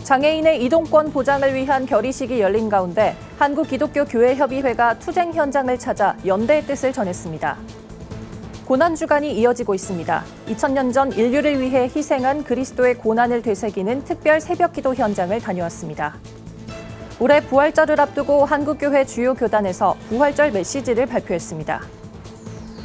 장애인의 이동권 보장을 위한 결의식이 열린 가운데 한국기독교교회협의회가 투쟁 현장을 찾아 연대의 뜻을 전했습니다. 고난주간이 이어지고 있습니다. 2000년 전 인류를 위해 희생한 그리스도의 고난을 되새기는 특별 새벽기도 현장을 다녀왔습니다. 올해 부활절을 앞두고 한국교회 주요 교단에서 부활절 메시지를 발표했습니다.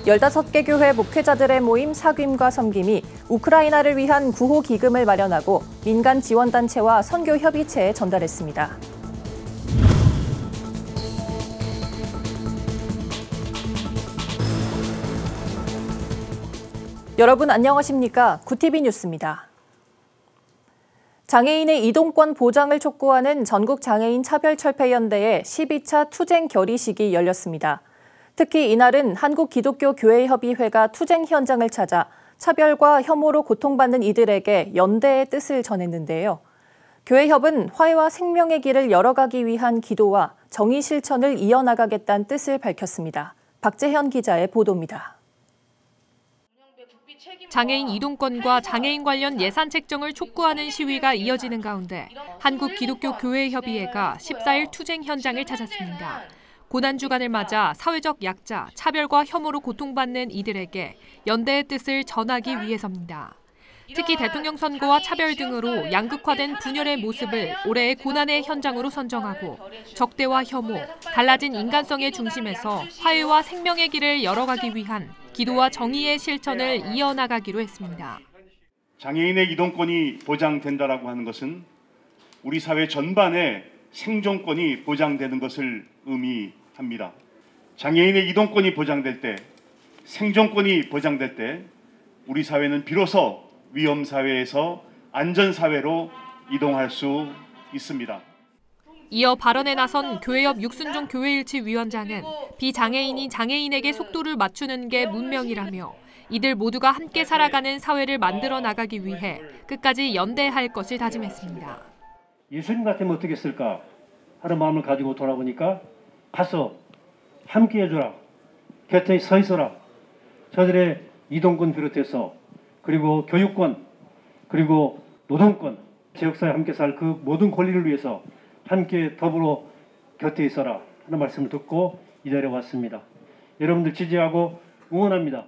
15개 교회 목회자들의 모임 사귐과 섬김이 우크라이나를 위한 구호 기금을 마련하고 민간 지원단체와 선교협의체에 전달했습니다. 여러분 안녕하십니까? 구티비 뉴스입니다. 장애인의 이동권 보장을 촉구하는 전국장애인 차별철폐연대의 12차 투쟁 결의식이 열렸습니다. 특히 이날은 한국기독교교회협의회가 투쟁 현장을 찾아 차별과 혐오로 고통받는 이들에게 연대의 뜻을 전했는데요. 교회협은 화해와 생명의 길을 열어가기 위한 기도와 정의 실천을 이어나가겠다는 뜻을 밝혔습니다. 박재현 기자의 보도입니다. 장애인 이동권과 장애인 관련 예산 책정을 촉구하는 시위가 이어지는 가운데 한국기독교교회협의회가 14일 투쟁 현장을 찾았습니다. 고난주간을 맞아 사회적 약자, 차별과 혐오로 고통받는 이들에게 연대의 뜻을 전하기 위해서입니다. 특히 대통령 선거와 차별 등으로 양극화된 분열의 모습을 올해의 고난의 현장으로 선정하고 적대와 혐오, 달라진 인간성의 중심에서 화해와 생명의 길을 열어가기 위한 기도와 정의의 실천을 이어나가기로 했습니다. 장애인의 이동권이 보장된다라고 하는 것은 우리 사회 전반의 생존권이 보장되는 것을 의미합니다. 장애인의 이동권이 보장될 때, 생존권이 보장될 때 우리 사회는 비로소 위험사회에서 안전사회로 이동할 수 있습니다. 이어 발언에 나선 교회협 육순종 교회일치 위원장은 비장애인이 장애인에게 속도를 맞추는 게 문명이라며 이들 모두가 함께 살아가는 사회를 만들어 나가기 위해 끝까지 연대할 것을 다짐했습니다. 예수님 같으면 어떻게 했을까 하는 마음을 가지고 돌아보니까 가서 함께 해줘라. 곁에 서 있어라. 저들의 이동권 비롯해서 그리고 교육권 그리고 노동권 지역사회 함께 살 그 모든 권리를 위해서 함께 더불어 곁에 있어라 하는 말씀을 듣고 이 자리에 왔습니다. 여러분들 지지하고 응원합니다.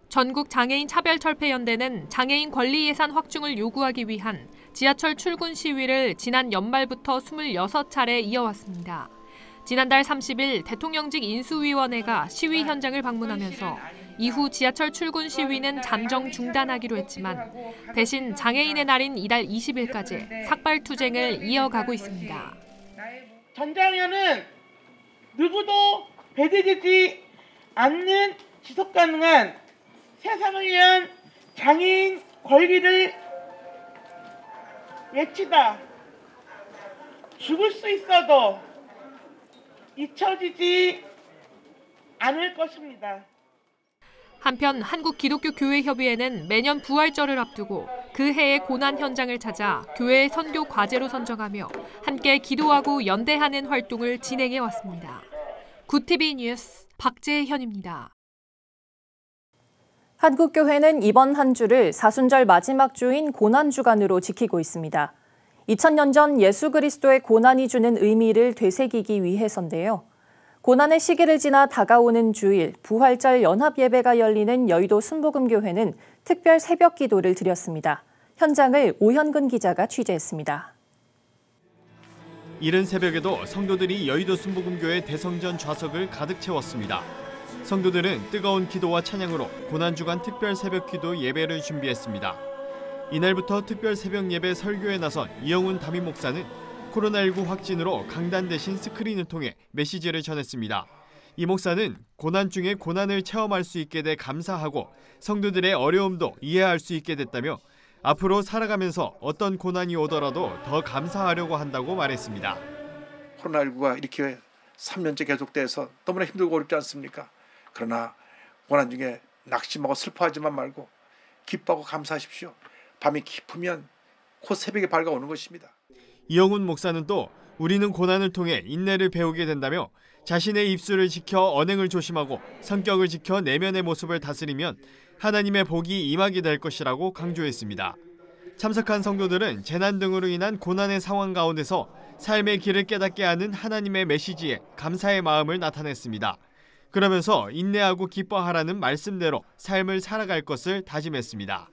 전국 장애인 차별철폐연대는 장애인 권리 예산 확충을 요구하기 위한 지하철 출근 시위를 지난 연말부터 26차례 이어왔습니다. 지난달 30일 대통령직 인수위원회가 시위 현장을 방문하면서 이후 지하철 출근 시위는 잠정 중단하기로 했지만 대신 장애인의 날인 이달 20일까지 삭발 투쟁을 이어가고 있습니다. 전장현은 누구도 배제되지 않는 지속 가능한 세상을 위한 장애인 권리를 외치다. 죽을 수 있어도 잊혀지지 않을 것입니다. 한편 한국기독교교회협의회는 매년 부활절을 앞두고 그 해의 고난 현장을 찾아 교회의 선교 과제로 선정하며 함께 기도하고 연대하는 활동을 진행해 왔습니다. 구티비 뉴스 박재현입니다. 한국교회는 이번 한 주를 사순절 마지막 주인 고난주간으로 지키고 있습니다. 2000년 전 예수 그리스도의 고난이 주는 의미를 되새기기 위해서인데요. 고난의 시기를 지나 다가오는 주일, 부활절 연합예배가 열리는 여의도 순복음교회는 특별 새벽 기도를 드렸습니다. 현장을 오현근 기자가 취재했습니다. 이른 새벽에도 성도들이 여의도 순복음교회 대성전 좌석을 가득 채웠습니다. 성도들은 뜨거운 기도와 찬양으로 고난주간 특별 새벽 기도 예배를 준비했습니다. 이날부터 특별 새벽 예배 설교에 나선 이영훈 담임 목사는 코로나19 확진으로 강단 대신 스크린을 통해 메시지를 전했습니다. 이 목사는 고난 중에 고난을 체험할 수 있게 돼 감사하고 성도들의 어려움도 이해할 수 있게 됐다며 앞으로 살아가면서 어떤 고난이 오더라도 더 감사하려고 한다고 말했습니다. 코로나19가 이렇게 3년째 계속돼서 너무나 힘들고 어렵지 않습니까? 그러나 고난 중에 낙심하고 슬퍼하지만 말고 기뻐하고 감사하십시오. 밤이 깊으면 곧 새벽에 밝아오는 것입니다. 이영훈 목사는 또 우리는 고난을 통해 인내를 배우게 된다며 자신의 입술을 지켜 언행을 조심하고 성격을 지켜 내면의 모습을 다스리면 하나님의 복이 임하게 될 것이라고 강조했습니다. 참석한 성도들은 재난 등으로 인한 고난의 상황 가운데서 삶의 길을 깨닫게 하는 하나님의 메시지에 감사의 마음을 나타냈습니다. 그러면서 인내하고 기뻐하라는 말씀대로 삶을 살아갈 것을 다짐했습니다.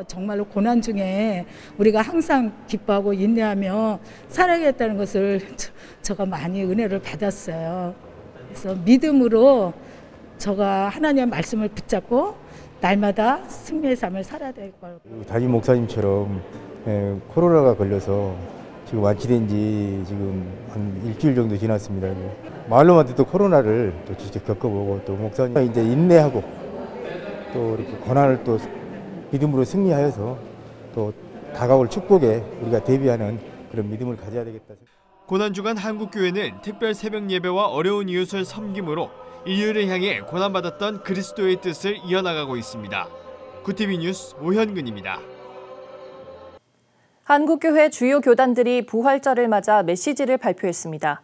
정말로 고난 중에 우리가 항상 기뻐하고 인내하며 살아야겠다는 것을 제가 많이 은혜를 받았어요. 그래서 믿음으로 제가 하나님의 말씀을 붙잡고 날마다 승리의 삶을 살아야 될 걸. 담임 목사님처럼 코로나가 걸려서 지금 완치된 지 지금 한 일주일 정도 지났습니다. 말로만 듣도 코로나를 또 직접 겪어보고 또 목사님 이제 인내하고 또 이렇게 고난을 또 믿음으로 승리하여서 또 다가올 축복에 우리가 대비하는 그런 믿음을 가져야 되겠다. 고난주간 한국교회는 특별 새벽 예배와 어려운 이웃을 섬김으로 인류를 향해 고난받았던 그리스도의 뜻을 이어나가고 있습니다. 구티비 뉴스 오현근입니다. 한국교회 주요 교단들이 부활절을 맞아 메시지를 발표했습니다.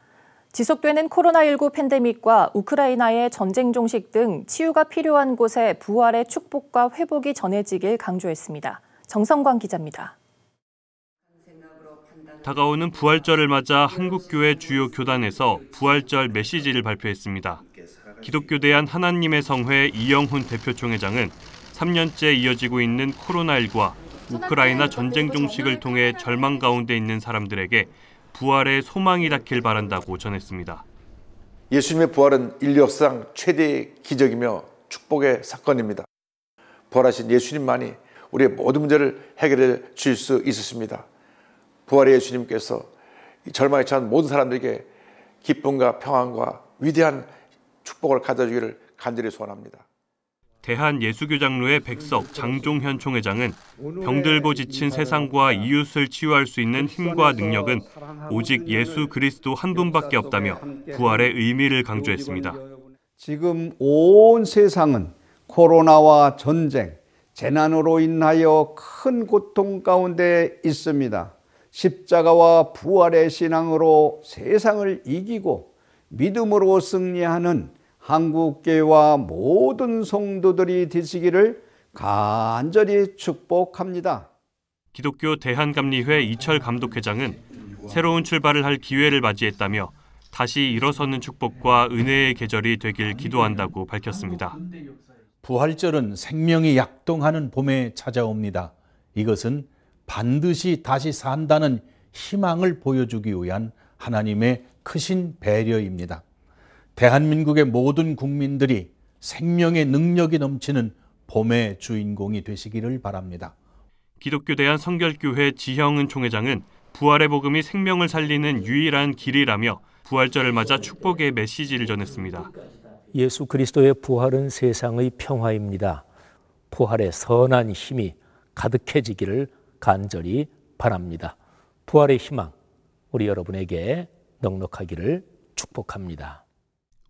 지속되는 코로나19 팬데믹과 우크라이나의 전쟁 종식 등 치유가 필요한 곳에 부활의 축복과 회복이 전해지길 강조했습니다. 정성광 기자입니다. 다가오는 부활절을 맞아 한국교회 주요 교단에서 부활절 메시지를 발표했습니다. 기독교대한 하나님의 성회 이영훈 대표총회장은 3년째 이어지고 있는 코로나19와 우크라이나 전쟁 종식을 통해 절망 가운데 있는 사람들에게 부활의 소망이 닿길 바란다고 전했습니다. 예수님의 부활은 인류 역사상 최대의 기적이며 축복의 사건입니다. 부활하신 예수님만이 우리의 모든 문제를 해결해 주실 수 있으십니다. 부활의 예수님께서 절망에 처한 모든 사람들에게 기쁨과 평안과 위대한 축복을 가져주기를 간절히 소원합니다. 대한예수교장로회 백석 장종현 총회장은 병들고 지친 세상과 이웃을 치유할 수 있는 힘과 능력은 오직 예수 그리스도 한 분밖에 없다며 부활의 의미를 강조했습니다. 지금 온 세상은 코로나와 전쟁, 재난으로 인하여 큰 고통 가운데 있습니다. 십자가와 부활의 신앙으로 세상을 이기고 믿음으로 승리하는 한국교회와 모든 성도들이 되시기를 간절히 축복합니다. 기독교 대한감리회 이철 감독회장은 새로운 출발을 할 기회를 맞이했다며 다시 일어서는 축복과 은혜의 계절이 되길 기도한다고 밝혔습니다. 부활절은 생명이 약동하는 봄에 찾아옵니다. 이것은 반드시 다시 산다는 희망을 보여주기 위한 하나님의 크신 배려입니다. 대한민국의 모든 국민들이 생명의 능력이 넘치는 봄의 주인공이 되시기를 바랍니다. 기독교 대한성결교회 지형은 총회장은 부활의 복음이 생명을 살리는 유일한 길이라며 부활절을 맞아 축복의 메시지를 전했습니다. 예수 그리스도의 부활은 세상의 평화입니다. 부활의 선한 힘이 가득해지기를 간절히 바랍니다. 부활의 희망, 우리 여러분에게 넉넉하기를 축복합니다.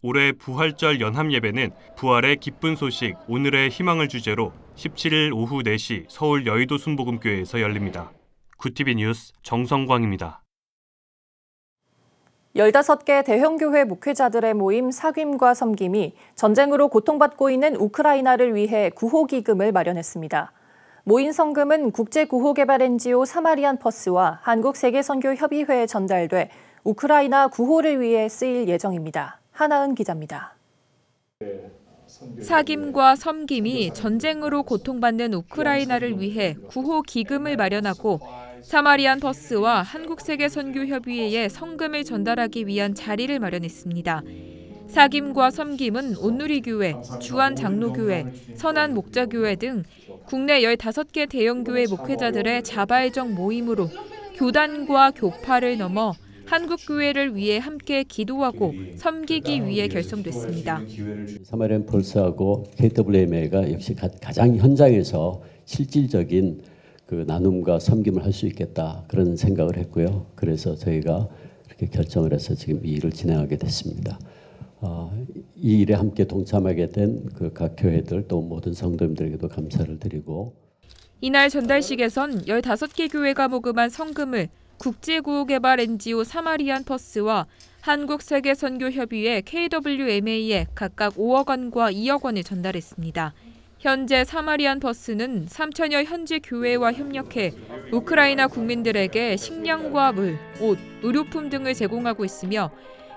올해 부활절 연합예배는 부활의 기쁜 소식, 오늘의 희망을 주제로 17일 오후 4시 서울 여의도 순복음교회에서 열립니다. 구티비 뉴스 정성광입니다. 15개 대형교회 목회자들의 모임 사귐과 섬김이 전쟁으로 고통받고 있는 우크라이나를 위해 구호기금을 마련했습니다. 모인 성금은 국제구호개발-NGO 사마리안 퍼스와 한국세계선교협의회에 전달돼 우크라이나 구호를 위해 쓰일 예정입니다. 하나은 기자입니다. 사귐과 섬김이 전쟁으로 고통받는 우크라이나를 위해 구호 기금을 마련하고 사마리안 퍼스와 한국세계선교협의회에 성금을 전달하기 위한 자리를 마련했습니다. 사귐과 섬김은 온누리교회, 주안장로교회, 선한목자교회 등 국내 15개 대형교회 목회자들의 자발적 모임으로 교단과 교파를 넘어 한국교회를 위해 함께 기도하고 섬기기 위해 결성됐습니다. 사마리안 펄스하고 KWMA가 역시 가장 현장에서 실질적인 그 나눔과 섬김을 할 수 있겠다 그런 생각을 했고요. 그래서 저희가 이렇게 결정을 해서 지금 이 일을 진행하게 됐습니다. 이 일에 함께 동참하게 된 그 각 교회들 또 모든 성도님들에게도 감사를 드리고 이날 전달식에선 15개 교회가 모금한 성금을 국제구호개발 NGO 사마리안 퍼스와 한국세계선교협의회 KWMA에 각각 5억 원과 2억 원을 전달했습니다. 현재 사마리안 버스는 3천여 현지 교회와 협력해 우크라이나 국민들에게 식량과 물, 옷, 의료품 등을 제공하고 있으며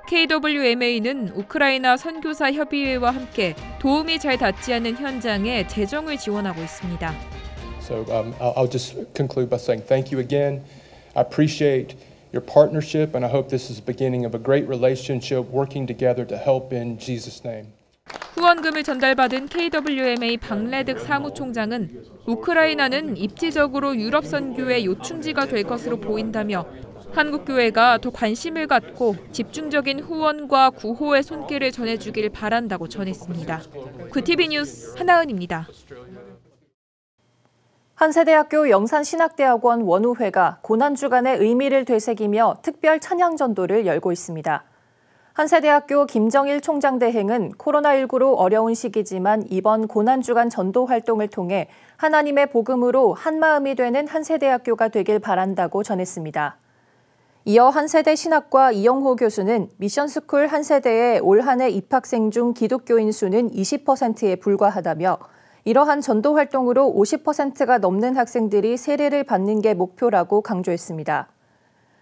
KWMA는 우크라이나 선교사 협의회와 함께 도움이 잘 닿지 않는 현장에 재정을 지원하고 있습니다. So I'll just conclude by saying thank you again. I appreciate your partnership and I hope this is the beginning of a great relationship working together to help in Jesus' name. 후원금을 전달받은 KWMA 박래득 사무총장은 우크라이나는 입지적으로 유럽 선교의 요충지가 될 것으로 보인다며 한국교회가 더 관심을 갖고 집중적인 후원과 구호의 손길을 전해주길 바란다고 전했습니다. 구TV 뉴스 한나은입니다. 한세대학교 영산신학대학원 원우회가 고난주간의 의미를 되새기며 특별 찬양전도를 열고 있습니다. 한세대학교 김정일 총장 대행은 코로나19로 어려운 시기지만 이번 고난주간 전도 활동을 통해 하나님의 복음으로 한마음이 되는 한세대학교가 되길 바란다고 전했습니다. 이어 한세대 신학과 이영호 교수는 미션스쿨 한세대의 올 한 해 입학생 중 기독교인 수는 20%에 불과하다며 이러한 전도 활동으로 50%가 넘는 학생들이 세례를 받는 게 목표라고 강조했습니다.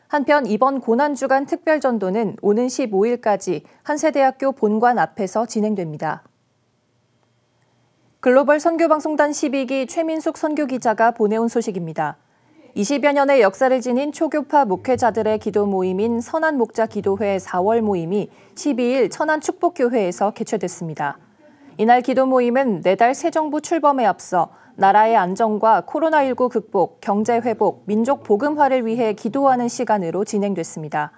한편 이번 고난주간 특별전도는 오는 15일까지 한세대학교 본관 앞에서 진행됩니다. 글로벌 선교방송단 12기 최민숙 선교기자가 보내온 소식입니다. 20여 년의 역사를 지닌 초교파 목회자들의 기도 모임인 선한목자기도회 4월 모임이 12일 천안축복교회에서 개최됐습니다. 이날 기도 모임은 내달 새 정부 출범에 앞서 나라의 안정과 코로나19 극복, 경제 회복, 민족 복음화를 위해 기도하는 시간으로 진행됐습니다.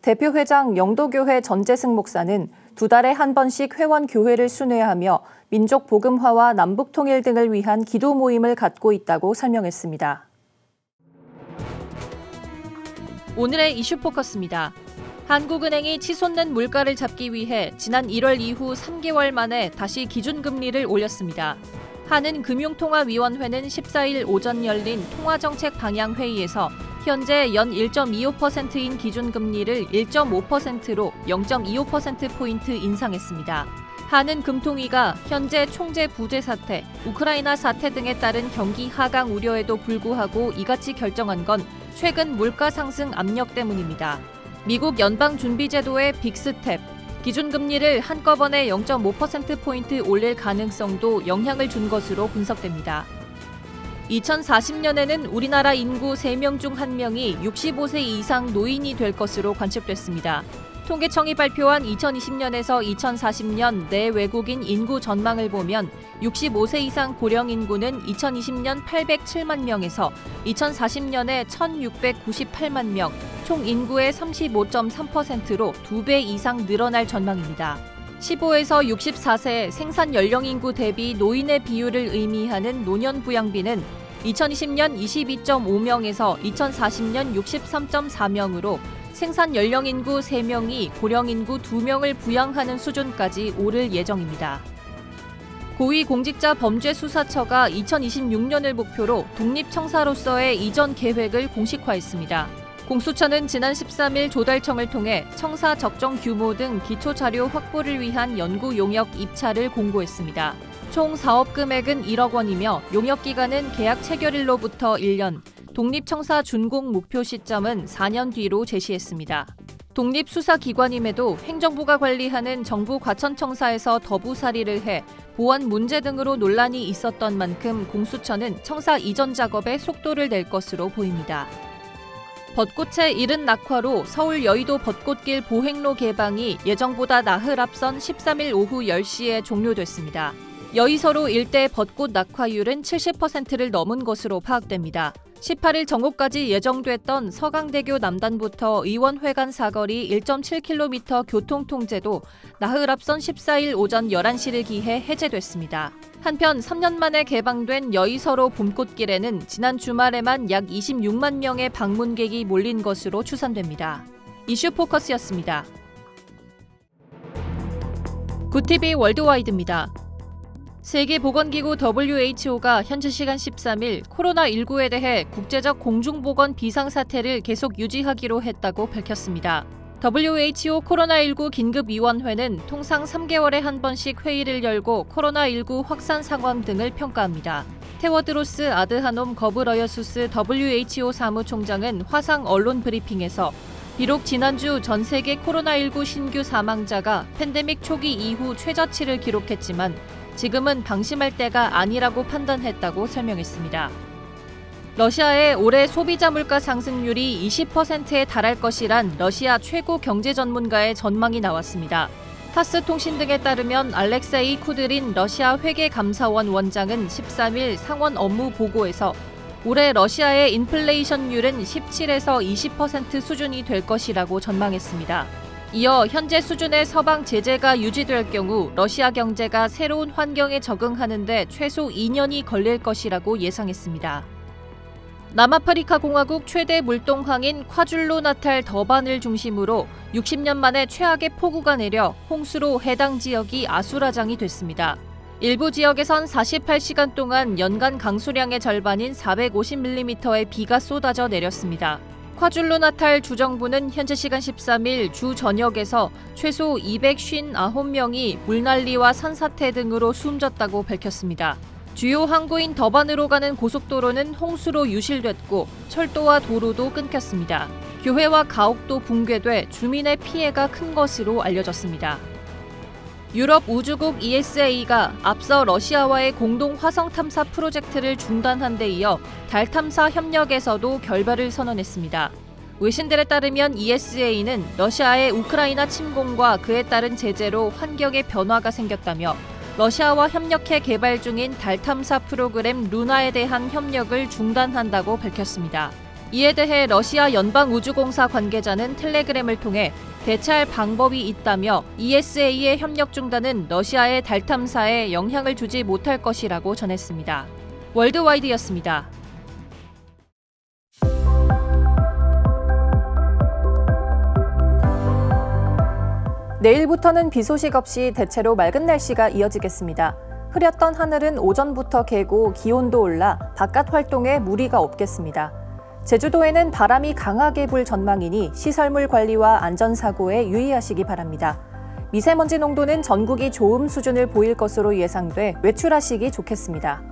대표회장 영도교회 전재승 목사는 2달에 한 번씩 회원 교회를 순회하며 민족 복음화와 남북 통일 등을 위한 기도 모임을 갖고 있다고 설명했습니다. 오늘의 이슈 포커스입니다. 한국은행이 치솟는 물가를 잡기 위해 지난 1월 이후 3개월 만에 다시 기준금리를 올렸습니다. 한은금융통화위원회는 14일 오전 열린 통화정책 방향회의에서 현재 연 1.25%인 기준금리를 1.5%로 0.25%포인트 인상했습니다. 한은금통위가 현재 총재 부재 사태, 우크라이나 사태 등에 따른 경기 하강 우려에도 불구하고 이같이 결정한 건 최근 물가 상승 압력 때문입니다. 미국 연방준비제도의 빅스텝, 기준금리를 한꺼번에 0.5%포인트 올릴 가능성도 영향을 준 것으로 분석됩니다. 2040년에는 우리나라 인구 3명 중 1명이 65세 이상 노인이 될 것으로 관측됐습니다. 통계청이 발표한 2020년에서 2040년 내 외국인 인구 전망을 보면 65세 이상 고령 인구는 2020년 807만 명에서 2040년에 1698만 명, 총 인구의 35.3%로 2배 이상 늘어날 전망입니다. 15에서 64세 생산 연령 인구 대비 노인의 비율을 의미하는 노년 부양비는 2020년 22.5명에서 2040년 63.4명으로 생산 연령 인구 3명이 고령 인구 2명을 부양하는 수준까지 오를 예정입니다. 고위공직자 범죄수사처가 2026년을 목표로 독립청사로서의 이전 계획을 공식화했습니다. 공수처는 지난 13일 조달청을 통해 청사 적정 규모 등 기초자료 확보를 위한 연구 용역 입찰을 공고했습니다. 총 사업 금액은 1억 원이며 용역 기간은 계약 체결일로부터 1년, 독립청사 준공 목표 시점은 4년 뒤로 제시했습니다. 독립수사기관임에도 행정부가 관리하는 정부 과천청사에서 더부살이를 해 보안 문제 등으로 논란이 있었던 만큼 공수처는 청사 이전 작업에 속도를 낼 것으로 보입니다. 벚꽃의 이른 낙화로 서울 여의도 벚꽃길 보행로 개방이 예정보다 나흘 앞선 13일 오후 10시에 종료됐습니다. 여의서로 일대 벚꽃 낙화율은 70%를 넘은 것으로 파악됩니다. 18일 정오까지 예정됐던 서강대교 남단부터 의원회관 사거리 1.7km 교통통제도 나흘 앞선 14일 오전 11시를 기해 해제됐습니다. 한편 3년 만에 개방된 여의서로 봄꽃길에는 지난 주말에만 약 26만 명의 방문객이 몰린 것으로 추산됩니다. 이슈 포커스였습니다. 구TV 월드와이드입니다. 세계보건기구 WHO가 현지 시간 13일 코로나19에 대해 국제적 공중보건 비상사태를 계속 유지하기로 했다고 밝혔습니다. WHO 코로나19 긴급위원회는 통상 3개월에 한 번씩 회의를 열고 코로나19 확산 상황 등을 평가합니다. 테워드로스 아드하놈 거브러여수스 WHO 사무총장은 화상 언론 브리핑에서 비록 지난주 전 세계 코로나19 신규 사망자가 팬데믹 초기 이후 최저치를 기록했지만 지금은 방심할 때가 아니라고 판단했다고 설명했습니다. 러시아의 올해 소비자 물가 상승률이 20%에 달할 것이란 러시아 최고 경제 전문가의 전망이 나왔습니다. 타스 통신 등에 따르면 알렉세이 쿠드린 러시아 회계감사원 원장은 13일 상원 업무 보고에서 올해 러시아의 인플레이션율은 17에서 20% 수준이 될 것이라고 전망했습니다. 이어 현재 수준의 서방 제재가 유지될 경우 러시아 경제가 새로운 환경에 적응하는 데 최소 2년이 걸릴 것이라고 예상했습니다. 남아프리카 공화국 최대 물동항인 콰줄루나탈 더반을 중심으로 60년 만에 최악의 폭우가 내려 홍수로 해당 지역이 아수라장이 됐습니다. 일부 지역에선 48시간 동안 연간 강수량의 절반인 450mm의 비가 쏟아져 내렸습니다. 콰줄루나탈 주정부는 현재 시간 13일 주 전역에서 최소 259명이 물난리와 산사태 등으로 숨졌다고 밝혔습니다. 주요 항구인 더반으로 가는 고속도로는 홍수로 유실됐고 철도와 도로도 끊겼습니다. 교회와 가옥도 붕괴돼 주민의 피해가 큰 것으로 알려졌습니다. 유럽 우주국 ESA가 앞서 러시아와의 공동 화성 탐사 프로젝트를 중단한 데 이어 달 탐사 협력에서도 결별을 선언했습니다. 외신들에 따르면 ESA는 러시아의 우크라이나 침공과 그에 따른 제재로 환경에 변화가 생겼다며 러시아와 협력해 개발 중인 달 탐사 프로그램 루나에 대한 협력을 중단한다고 밝혔습니다. 이에 대해 러시아 연방우주공사 관계자는 텔레그램을 통해 대처할 방법이 있다며 ESA의 협력 중단은 러시아의 달 탐사에 영향을 주지 못할 것이라고 전했습니다. 월드와이드였습니다. 내일부터는 비 소식 없이 대체로 맑은 날씨가 이어지겠습니다. 흐렸던 하늘은 오전부터 개고 기온도 올라 바깥 활동에 무리가 없겠습니다. 제주도에는 바람이 강하게 불 전망이니 시설물 관리와 안전사고에 유의하시기 바랍니다. 미세먼지 농도는 전국이 좋음 수준을 보일 것으로 예상돼 외출하시기 좋겠습니다.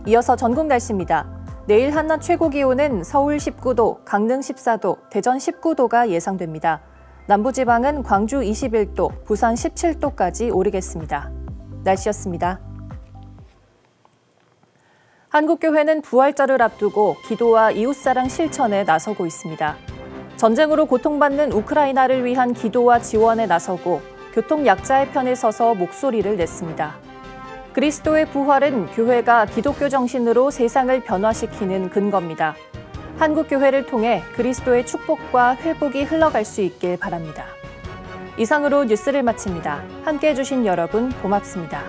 이어서 전국 날씨입니다. 내일 한낮 최고 기온은 서울 19도, 강릉 14도, 대전 19도가 예상됩니다. 남부지방은 광주 21도, 부산 17도까지 오르겠습니다. 날씨였습니다. 한국교회는 부활절을 앞두고 기도와 이웃사랑 실천에 나서고 있습니다. 전쟁으로 고통받는 우크라이나를 위한 기도와 지원에 나서고 교통약자의 편에 서서 목소리를 냈습니다. 그리스도의 부활은 교회가 기독교 정신으로 세상을 변화시키는 근거입니다. 한국교회를 통해 그리스도의 축복과 회복이 흘러갈 수 있길 바랍니다. 이상으로 뉴스를 마칩니다. 함께해 주신 여러분 고맙습니다.